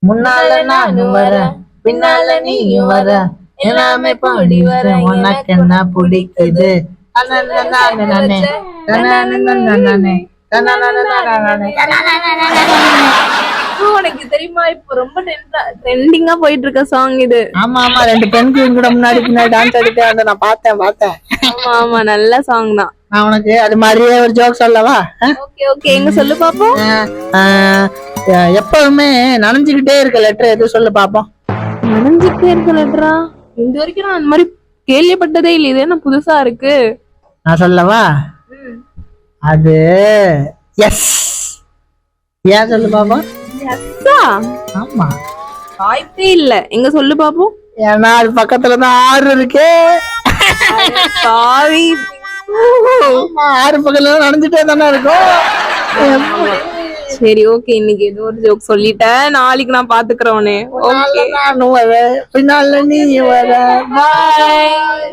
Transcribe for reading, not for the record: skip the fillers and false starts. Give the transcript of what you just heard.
முன்னால நானும் வர பின்னால நீயும் வர எல்லாமே பாடி வர உனக்கு என்ன பிடிக்குது உனக்கு தெரியுமா இப்ப ரொம்ப ட்ரெண்டிங்கா போயிட்டு இருக்க சாங் இது. ஆமா ஆமா, 2 பெண் குயின் கூட முன்னாடி பின்னாடி டான்ஸ் ஆடிட்டு அந்த நான் பார்த்தேன். ஆமா ஆமா, நல்ல சாங் தான். நான் உனக்கு அது மாதிரியே ஒரு ஜோக் சொல்லவா? ஓகே ஓகே, எங்க சொல்லு பாப்போம். எப்பவுமே நனைஞ்சுக்கிட்டே இருக்க லெட்டர் எது சொல்லு பாப்போம். நனைஞ்சுக்கிட்டே இருக்க லெட்டரா? இந்த வரைக்கும் நான் அந்த மாதிரி கேள்விப்பட்டதே இல்லை. இது என்ன புதுசா இருக்கு? நான் சொல்லவா? அது எஸ். ஏன் சொல்லு பாப்போம். ஆமா, வாய்ப்பே இல்ல. எங்க சொல்லு பாப்போம். ஏன்னா அது பக்கத்துலதான் ஆறு இருக்கு. சாரி, ஆறு பக்கத்துல நனைஞ்சிட்டே தானே இருக்கும். சரி ஓகே, இன்னைக்கு ஏதோ ஒரு ஜோக் சொல்லிட்டேன். நாளைக்கு நான் பாத்துக்கிறேன். பின்னால நீ வர. பாய்.